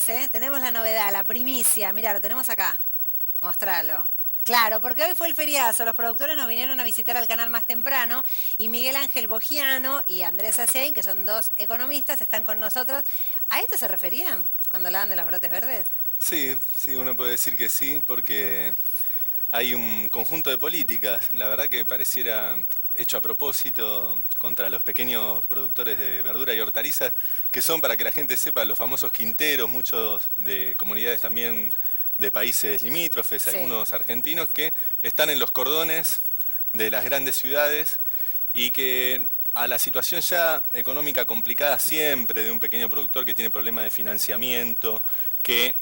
tenés, ¿eh? Tenemos la novedad, la primicia. Mirá, lo tenemos acá. Mostralo. Claro, porque hoy fue el feriazo, los productores nos vinieron a visitar al canal más temprano y Miguel Ángel Bogiano y Andrés Aciaín, que son dos economistas, están con nosotros. ¿A esto se referían cuando hablaban de los brotes verdes? Sí, sí, uno puede decir que sí, porque hay un conjunto de políticas, la verdad que pareciera hecho a propósito contra los pequeños productores de verdura y hortalizas, que son, para que la gente sepa, los famosos quinteros, muchos de comunidades también de países limítrofes, Sí, algunos argentinos, que están en los cordones de las grandes ciudades y que a la situación ya económica complicada siempre de un pequeño productor que tiene problemas de financiamiento, que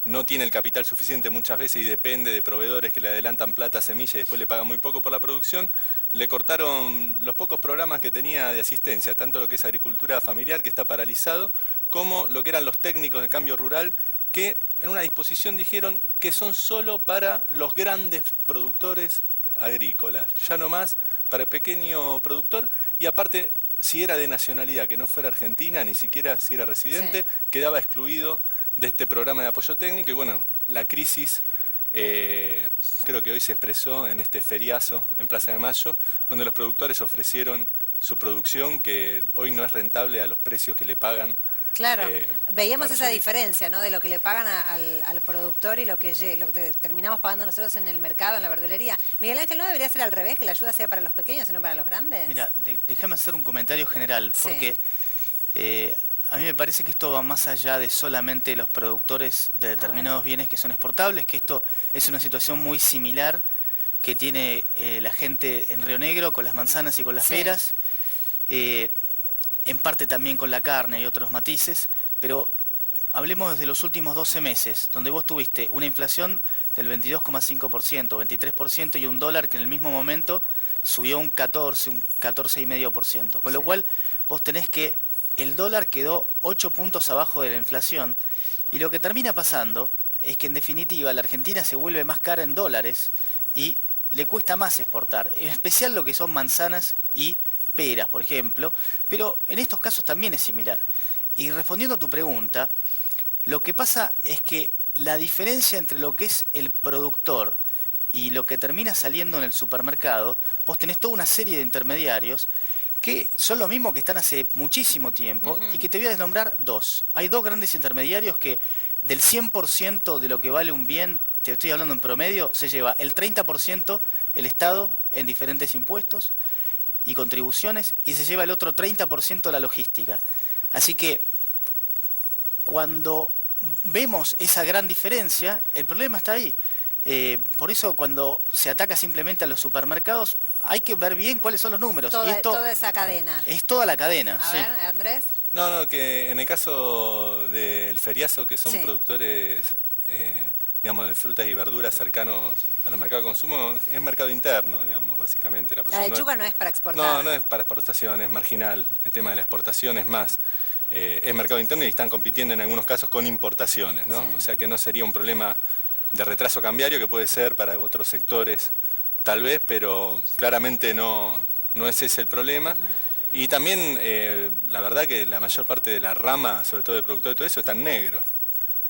no tiene el capital suficiente muchas veces y depende de proveedores que le adelantan plata, semilla y después le pagan muy poco por la producción, le cortaron los pocos programas que tenía de asistencia, tanto lo que es agricultura familiar, que está paralizado, como lo que eran los técnicos de cambio rural, que en una disposición dijeron que son solo para los grandes productores agrícolas, ya no más para el pequeño productor, y aparte, si era de nacionalidad que no fuera argentina, ni siquiera si era residente, sí. quedaba excluido de este programa de apoyo técnico. Y bueno, la crisis creo que hoy se expresó en este feriazo en Plaza de Mayo, donde los productores ofrecieron su producción que hoy no es rentable a los precios que le pagan Claro, veíamos para su esa origen. diferencia, ¿no? De lo que le pagan al productor y lo que terminamos pagando nosotros en el mercado, en la verdulería. Miguel Ángel, ¿no debería ser al revés, que la ayuda sea para los pequeños y no para los grandes? Mira, déjame hacer un comentario general, Sí. porque a mí me parece que esto va más allá de solamente los productores de A ver. determinados bienes que son exportables, que esto es una situación muy similar que tiene la gente en Río Negro con las manzanas y con las Sí. peras, eh, en parte también con la carne y otros matices, pero hablemos desde los últimos 12 meses, donde vos tuviste una inflación del 22,5%, 23% y un dólar que en el mismo momento subió un 14, un 14,5%. Con Sí. lo cual vos tenés que el dólar quedó 8 puntos abajo de la inflación y lo que termina pasando es que en definitiva la Argentina se vuelve más cara en dólares y le cuesta más exportar, en especial lo que son manzanas y peras, por ejemplo, pero en estos casos también es similar. Y respondiendo a tu pregunta, lo que pasa es que la diferencia entre lo que es el productor y lo que termina saliendo en el supermercado, vos tenés toda una serie de intermediarios que son los mismos que están hace muchísimo tiempo y Ujú. que te voy a desnombrar dos. Hay dos grandes intermediarios que del 100% de lo que vale un bien, te estoy hablando en promedio, se lleva el 30% el Estado en diferentes impuestos y contribuciones y se lleva el otro 30% la logística. Así que cuando vemos esa gran diferencia, el problema está ahí. Por eso cuando se ataca simplemente a los supermercados, hay que ver bien cuáles son los números. Y esto Toda esa cadena. es toda la cadena, A sí. ver, Andrés. No, no, que en el caso del feriazo, que son Sí. productores, digamos, de frutas y verduras cercanos a los mercados de consumo, es mercado interno, digamos, básicamente. La La producción lechuga no es para no, exportar. no es para exportación, es marginal. El tema de la exportación es más. Es mercado interno y están compitiendo en algunos casos con importaciones, ¿no? Sí. O sea que no sería un problema de retraso cambiario que puede ser para otros sectores tal vez, pero claramente no es ese el problema. Y también la verdad que la mayor parte de la rama, sobre todo de productor y todo eso, está en negro.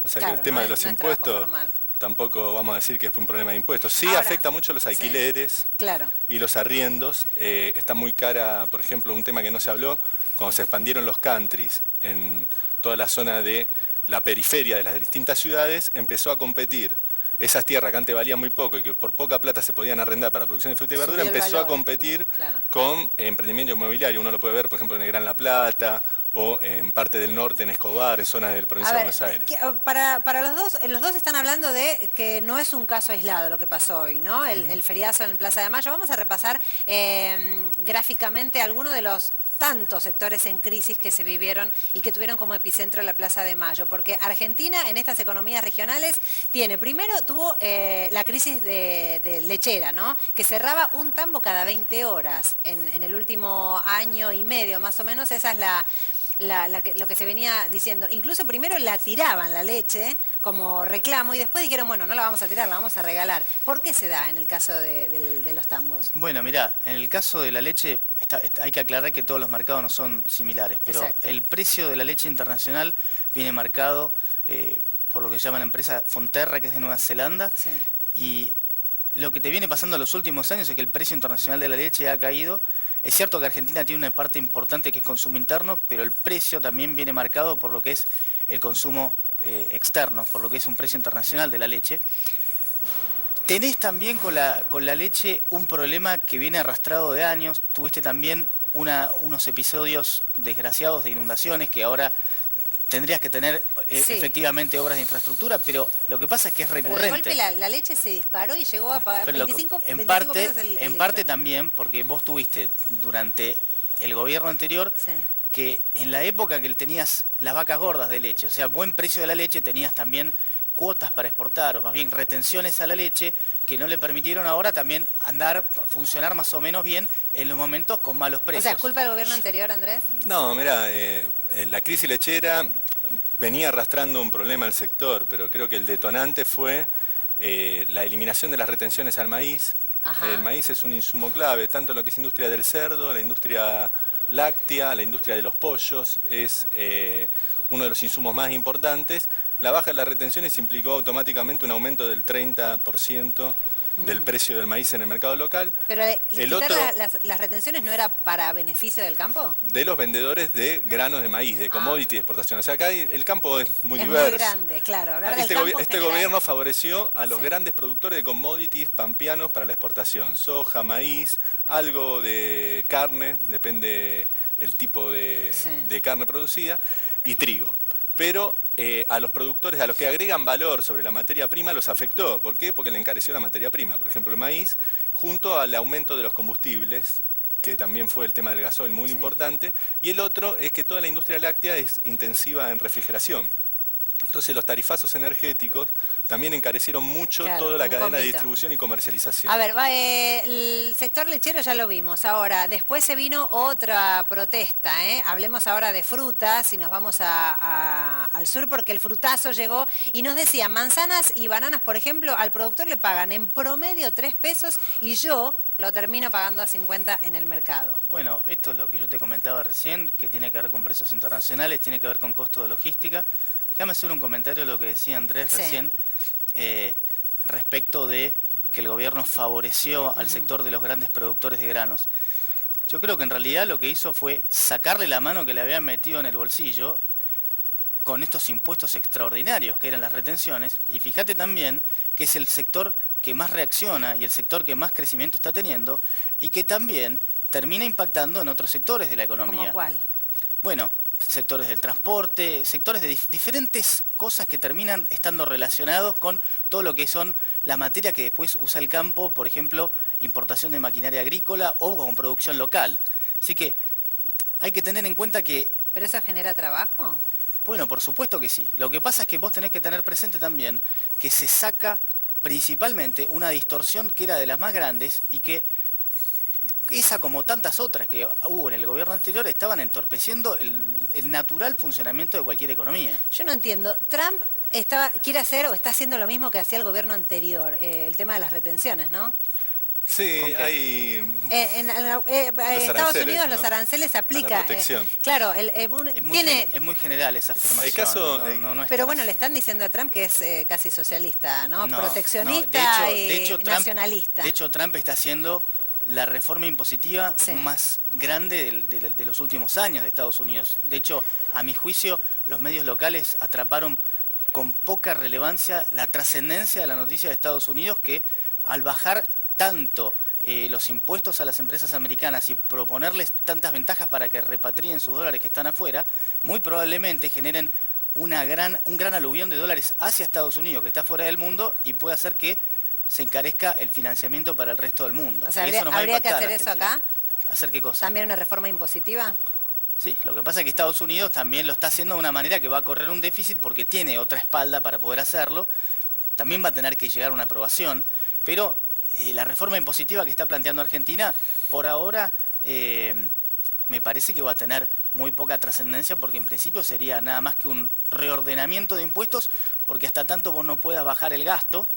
O sea que el Claro, tema de no los es trabajo impuestos formal. tampoco vamos a decir que es un problema de impuestos. Sí Ahora, afecta mucho los sí, alquileres claro. y los arriendos. Está muy cara, por ejemplo, un tema que no se habló, cuando se expandieron los countries en toda la zona de la periferia de las distintas ciudades, empezó a competir. Esas tierras que antes valían muy poco y que por poca plata se podían arrendar para producción de fruta y verdura, Subió el empezó a valor. competir Claro. con emprendimiento inmobiliario. Uno lo puede ver, por ejemplo, en el Gran La Plata o en parte del norte, en Escobar, en zonas de la A provincia de ver, Buenos Aires. para los dos están hablando de que no es un caso aislado lo que pasó hoy, ¿no? El feriazo en Plaza de Mayo. Vamos a repasar gráficamente algunos de los tantos sectores en crisis que se vivieron y que tuvieron como epicentro la Plaza de Mayo, porque Argentina en estas economías regionales tuvo la crisis de lechera, ¿no? Que cerraba un tambo cada 20 horas en el último año y medio, más o menos. Esa es lo que se venía diciendo. Incluso primero la tiraban la leche como reclamo y después dijeron, bueno, no la vamos a tirar, la vamos a regalar. ¿Por qué se da en el caso de los tambos? Bueno, mirá, en el caso de la leche hay que aclarar que todos los mercados no son similares, pero Exacto. el precio de la leche internacional viene marcado por lo que se llama la empresa Fonterra, que es de Nueva Zelanda, Sí. y lo que te viene pasando en los últimos años es que el precio internacional de la leche ha caído. Es cierto que Argentina tiene una parte importante que es consumo interno, pero el precio también viene marcado por lo que es el consumo externo, por lo que es un precio internacional de la leche. Tenés también con la leche un problema que viene arrastrado de años. Tuviste también unos episodios desgraciados de inundaciones que ahora tendrías que tener Sí. efectivamente obras de infraestructura, pero lo que pasa es que es Pero de recurrente. golpe la leche se disparó y llegó a pagar Pero 25 en 25 parte, pesos el en litro. parte también, porque vos tuviste durante el gobierno anterior Sí. que en la época que tenías las vacas gordas de leche, o sea, buen precio de la leche, tenías también cuotas para exportar, o más bien retenciones a la leche, que no le permitieron ahora también funcionar más o menos bien en los momentos con malos O precios. sea, ¿es culpa del gobierno anterior, Andrés? No, mira, la crisis lechera venía arrastrando un problema al sector, pero creo que el detonante fue la eliminación de las retenciones al maíz. Ajá. El maíz es un insumo clave, tanto en lo que es industria del cerdo, la industria láctea, la industria de los pollos, es uno de los insumos más importantes. La baja de las retenciones implicó automáticamente un aumento del 30% del precio del maíz en el mercado local. Pero El quitar otro, las retenciones no era para beneficio del campo. de los vendedores de granos de maíz, de commodity de exportación. O sea, acá el campo es muy Es diverso. muy grande, claro. Hablar del Este, campo en este general. gobierno favoreció a los Sí. grandes productores de commodities pampeanos para la exportación. Soja, maíz, algo de carne, depende el tipo de carne producida, y trigo. Pero a los productores, a los que agregan valor sobre la materia prima, los afectó. ¿Por qué? Porque le encareció la materia prima. Por ejemplo, el maíz, junto al aumento de los combustibles, que también fue el tema del gasoil muy importante, y el otro es que toda la industria láctea es intensiva en refrigeración. Entonces los tarifazos energéticos también encarecieron mucho Claro, toda la un cadena de combito. distribución y comercialización. A ver, el sector lechero ya lo vimos. Ahora, después se vino otra protesta, ¿eh? Hablemos ahora de frutas y nos vamos al sur porque el frutazo llegó y nos decía, manzanas y bananas, por ejemplo, al productor le pagan en promedio 3 pesos y yo lo termino pagando a 50 en el mercado. Bueno, esto es lo que yo te comentaba recién, que tiene que ver con precios internacionales, tiene que ver con costo de logística. Déjame hacer un comentario de lo que decía Andrés recién respecto de que el gobierno favoreció al sector de los grandes productores de granos. Yo creo que en realidad lo que hizo fue sacarle la mano que le habían metido en el bolsillo con estos impuestos extraordinarios que eran las retenciones, y fíjate también que es el sector que más reacciona y el sector que más crecimiento está teniendo y que también termina impactando en otros sectores de la economía. ¿Cómo cuál? Bueno, sectores del transporte, sectores de diferentes cosas que terminan estando relacionados con todo lo que son la materia que después usa el campo, por ejemplo, importación de maquinaria agrícola o con producción local. Así que hay que tener en cuenta que... ¿Pero eso genera trabajo? Bueno, por supuesto que sí. Lo que pasa es que vos tenés que tener presente también que se saca principalmente una distorsión que era de las más grandes y que esa, como tantas otras que hubo en el gobierno anterior, estaban entorpeciendo el natural funcionamiento de cualquier economía. Yo no entiendo. Trump quiere hacer o está haciendo lo mismo que hacía el gobierno anterior, el tema de las retenciones, ¿no? Sí, ¿Con qué? hay... En Estados aranceles, Unidos ¿no? los aranceles se A la aplica. protección. Claro, Es muy general esa afirmación. El caso, no es pero tan bueno, así. le están diciendo a Trump que es casi socialista, ¿no? No, Proteccionista no, y Trump, nacionalista. De hecho, Trump está haciendo la reforma impositiva Sí. más grande de los últimos años de Estados Unidos. De hecho, a mi juicio, los medios locales atraparon con poca relevancia la trascendencia de la noticia de Estados Unidos, que al bajar tanto los impuestos a las empresas americanas y proponerles tantas ventajas para que repatrien sus dólares que están afuera, muy probablemente generen un gran aluvión de dólares hacia Estados Unidos, que está fuera del mundo, y puede hacer que se encarezca el financiamiento para el resto del mundo. O sea, Y eso nos va a habría que impactar hacer a eso Argentina. acá. ¿Hacer qué cosa? También una reforma impositiva. Sí, lo que pasa es que Estados Unidos también lo está haciendo de una manera que va a correr un déficit porque tiene otra espalda para poder hacerlo. También va a tener que llegar a una aprobación, pero la reforma impositiva que está planteando Argentina, por ahora, me parece que va a tener muy poca trascendencia porque en principio sería nada más que un reordenamiento de impuestos, porque hasta tanto vos no puedas bajar el gasto,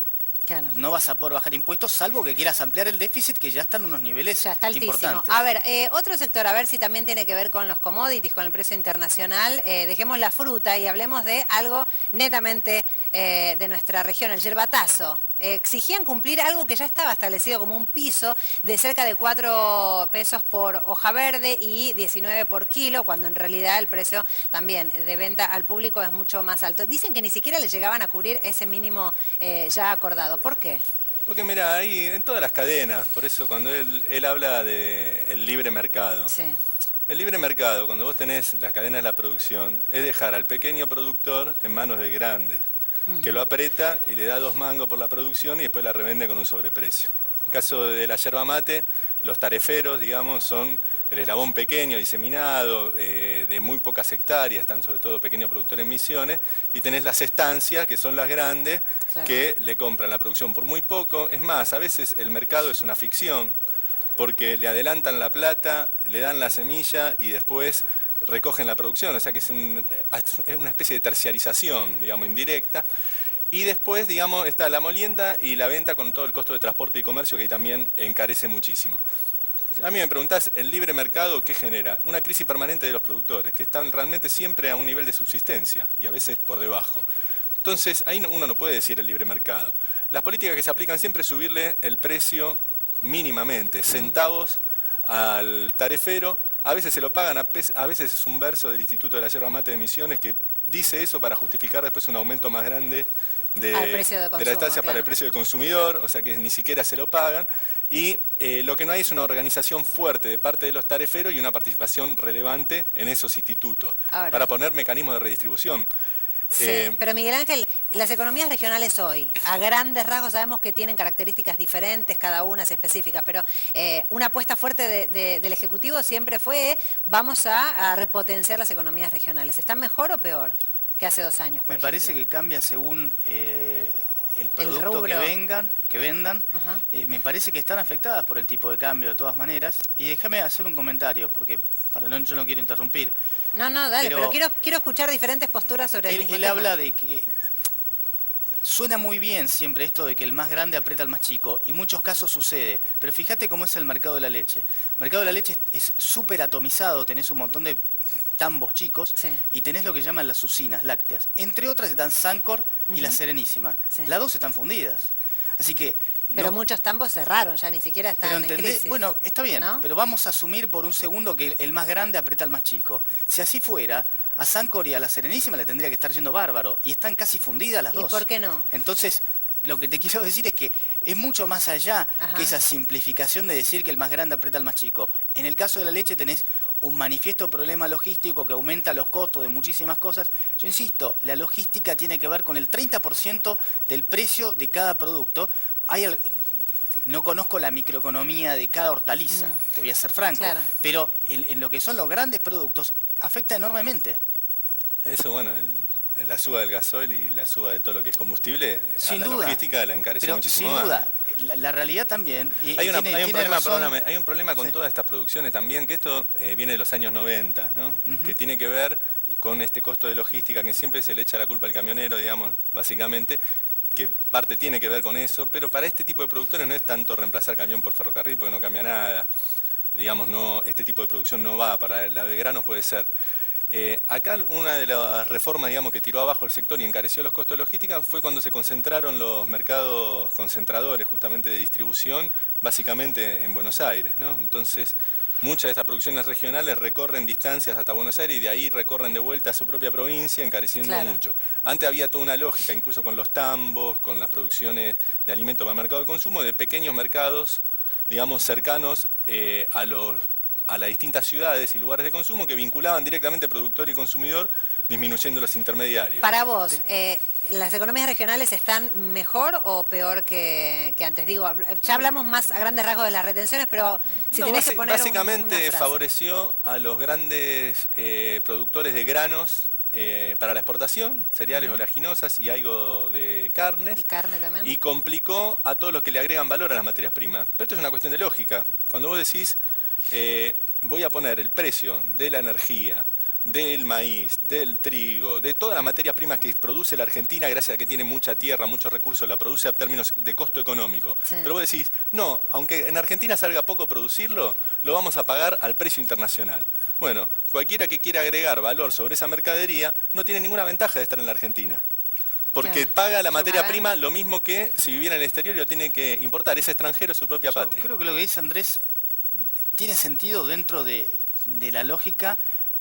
Claro. no vas a poder bajar impuestos, salvo que quieras ampliar el déficit, que ya está en unos niveles Ya está altísimo. importantes. A ver, otro sector, a ver si también tiene que ver con los commodities, con el precio internacional. Dejemos la fruta y hablemos de algo netamente de nuestra región, el yerbatazo. Exigían cumplir algo que ya estaba establecido como un piso de cerca de 4 pesos por hoja verde y 19 por kilo, cuando en realidad el precio también de venta al público es mucho más alto. Dicen que ni siquiera les llegaban a cubrir ese mínimo ya acordado. ¿Por qué? Porque mira, ahí en todas las cadenas, por eso cuando él habla del libre mercado. Sí. El libre mercado, cuando vos tenés las cadenas de la producción, es dejar al pequeño productor en manos del grande, que lo aprieta y le da 2 mangos por la producción y después la revende con un sobreprecio. En el caso de la yerba mate, los tareferos, digamos, son el eslabón pequeño, diseminado, de muy pocas hectáreas, están sobre todo pequeños productores en Misiones, y tenés las estancias, que son las grandes, Claro. que le compran la producción por muy poco. Es más, a veces el mercado es una ficción, porque le adelantan la plata, le dan la semilla y después recogen la producción, o sea que es una especie de terciarización, digamos, indirecta. Y después, digamos, está la molienda y la venta con todo el costo de transporte y comercio, que ahí también encarece muchísimo. A mí me preguntás, ¿el libre mercado qué genera? Una crisis permanente de los productores, que están realmente siempre a un nivel de subsistencia y a veces por debajo. Entonces, ahí uno no puede decir el libre mercado. Las políticas que se aplican siempre es subirle el precio mínimamente, centavos al tarefero. A veces se lo pagan, a veces es un verso del Instituto de la Yerba Mate de Misiones que dice eso para justificar después un aumento más grande de precio de la consumo, estancia para el claro. precio del consumidor, o sea que ni siquiera se lo pagan. Y lo que no hay es una organización fuerte de parte de los tareferos y una participación relevante en esos institutos, Ahora. para poner mecanismos de redistribución. Sí, pero Miguel Ángel, las economías regionales hoy, a grandes rasgos sabemos que tienen características diferentes, cada una es específica, pero una apuesta fuerte del Ejecutivo siempre fue, vamos a repotenciar las economías regionales. ¿Están mejor o peor que hace 2 años, por Me parece ejemplo? que cambia según el producto rubro. que vendan. Ajá. Me parece que están afectadas por el tipo de cambio de todas maneras. Y déjame hacer un comentario, porque yo no quiero interrumpir. No, dale, Pero pero quiero escuchar diferentes posturas sobre el mismo Él tema. habla de que suena muy bien siempre esto de que el más grande aprieta al más chico, y muchos casos sucede, pero fíjate cómo es el mercado de la leche. El mercado de la leche es súper atomizado, tenés un montón de tambos chicos, Sí. y tenés lo que llaman las usinas lácteas. Entre otras están Sancor y la Serenísima. Sí. Las dos están fundidas. Así que... Pero no- muchos tambos cerraron, ya ni siquiera están pero en entendés, crisis. bueno, está bien, ¿no? pero vamos a asumir por un segundo que el más grande aprieta al más chico. Si así fuera, a Sancor y a la Serenísima le tendría que estar yendo bárbaro, y están casi fundidas las ¿Y dos. por qué no? Entonces, lo que te quiero decir es que es mucho más allá Ajá. que esa simplificación de decir que el más grande aprieta al más chico. En el caso de la leche tenés un manifiesto problema logístico que aumenta los costos de muchísimas cosas. Yo insisto, la logística tiene que ver con el 30% del precio de cada producto. No conozco la microeconomía de cada hortaliza, te voy a ser franco, Claro. pero en lo que son los grandes productos afecta enormemente. Eso, bueno, la suba del gasoil y la suba de todo lo que es combustible, Sin a la duda. logística la encareció Pero muchísimo sin más. duda, la realidad también. Y Hay, tiene hay un problema, razón. perdóname, hay un problema con Sí. todas estas producciones también, que esto viene de los años 90, ¿no? Que tiene que ver con este costo de logística, que siempre se le echa la culpa al camionero, digamos, básicamente, que parte tiene que ver con eso, pero para este tipo de productores no es tanto reemplazar camión por ferrocarril, porque no cambia nada. Digamos, no, este tipo de producción no va, para la de granos puede ser. Acá una de las reformas, digamos, que tiró abajo el sector y encareció los costos de logística fue cuando se concentraron los mercados concentradores justamente de distribución, básicamente en Buenos Aires, ¿no? Entonces, muchas de estas producciones regionales recorren distancias hasta Buenos Aires y de ahí recorren de vuelta a su propia provincia, encareciendo Claro. mucho. Antes había toda una lógica, incluso con los tambos, con las producciones de alimentos para el mercado de consumo, de pequeños mercados, digamos, cercanos a las distintas ciudades y lugares de consumo que vinculaban directamente productor y consumidor, disminuyendo los intermediarios. Para vos, ¿las economías regionales están mejor o peor que antes? Digo, ya hablamos más a grandes rasgos de las retenciones, pero si No, tenés que poner básicamente una frase. favoreció a los grandes productores de granos para la exportación, cereales oleaginosas y algo de carnes. ¿Y carne también? Y complicó a todos los que le agregan valor a las materias primas. Pero esto es una cuestión de lógica. Cuando vos decís, voy a poner el precio de la energía, del maíz, del trigo, de todas las materias primas que produce la Argentina, gracias a que tiene mucha tierra, muchos recursos, la produce a términos de costo económico. Sí. Pero vos decís, no, aunque en Argentina salga poco producirlo, lo vamos a pagar al precio internacional. Bueno, cualquiera que quiera agregar valor sobre esa mercadería no tiene ninguna ventaja de estar en la Argentina. Porque Claro. paga la materia prima lo mismo que si viviera en el exterior y lo tiene que importar. Es extranjero, es su propia Yo patria. creo que lo que dice Andrés tiene sentido dentro de la lógica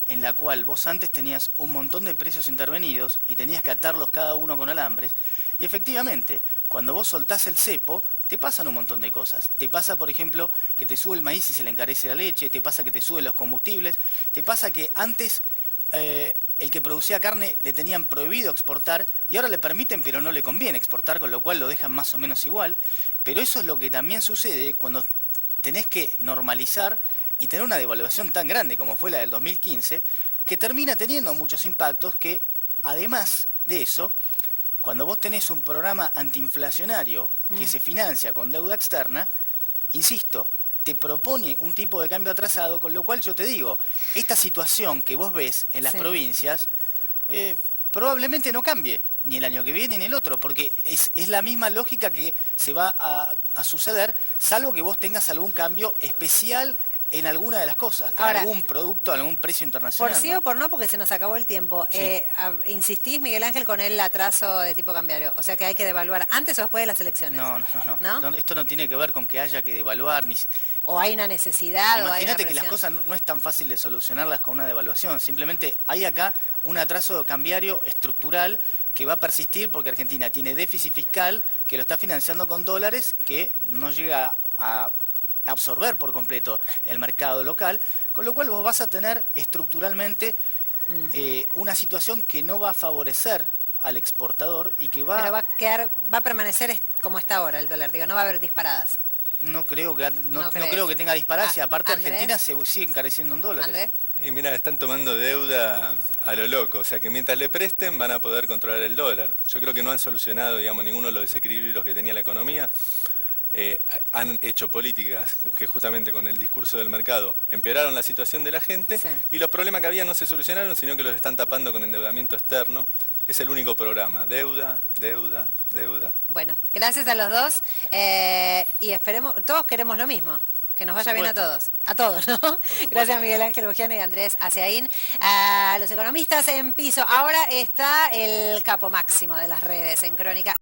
en la cual vos antes tenías un montón de precios intervenidos y tenías que atarlos cada uno con alambres. Y efectivamente, cuando vos soltás el cepo, te pasan un montón de cosas. Te pasa, por ejemplo, que te sube el maíz y se le encarece la leche, te pasa que te suben los combustibles, te pasa que antes el que producía carne le tenían prohibido exportar y ahora le permiten pero no le conviene exportar, con lo cual lo dejan más o menos igual. Pero eso es lo que también sucede cuando tenés que normalizar y tener una devaluación tan grande como fue la del 2015, que termina teniendo muchos impactos que, además de eso, cuando vos tenés un programa antiinflacionario que se financia con deuda externa, insisto, te propone un tipo de cambio atrasado, con lo cual yo te digo, esta situación que vos ves en las provincias probablemente no cambie ni el año que viene ni el otro, porque es la misma lógica que se va a suceder, salvo que vos tengas algún cambio especial en alguna de las cosas, ahora, en algún producto, en algún precio internacional. Por sí o por no, porque se nos acabó el tiempo. Sí. ¿Insistís, Miguel Ángel, con el atraso de tipo cambiario? O sea que hay que devaluar antes o después de las elecciones. No, esto no tiene que ver con que haya que devaluar. O hay una necesidad, o hay una Imagínate que las presión. cosas no es tan fácil de solucionarlas con una devaluación. Simplemente hay acá un atraso cambiario estructural que va a persistir porque Argentina tiene déficit fiscal que lo está financiando con dólares que no llega a absorber por completo el mercado local, con lo cual vos vas a tener estructuralmente una situación que no va a favorecer al exportador y que va... Pero va a permanecer como está ahora el dólar, digo, no va a haber disparadas. No creo que tenga disparadas y aparte ¿Andrés? Argentina se sigue encareciendo en dólares. ¿Andrés? Y mira, están tomando deuda a lo loco, o sea que mientras le presten van a poder controlar el dólar. Yo creo que no han solucionado, digamos, ninguno de los desequilibrios que tenía la economía. Han hecho políticas que justamente con el discurso del mercado empeoraron la situación de la gente y los problemas que había no se solucionaron, sino que los están tapando con endeudamiento externo. Es el único programa, deuda, deuda, deuda. Bueno, gracias a los dos y esperemos, todos queremos lo mismo. Que nos vaya bien a todos. A todos, ¿no? Gracias Miguel Ángel Bogiano y Andrés Aciaín. A los economistas en piso. Ahora está el capo máximo de las redes en Crónica.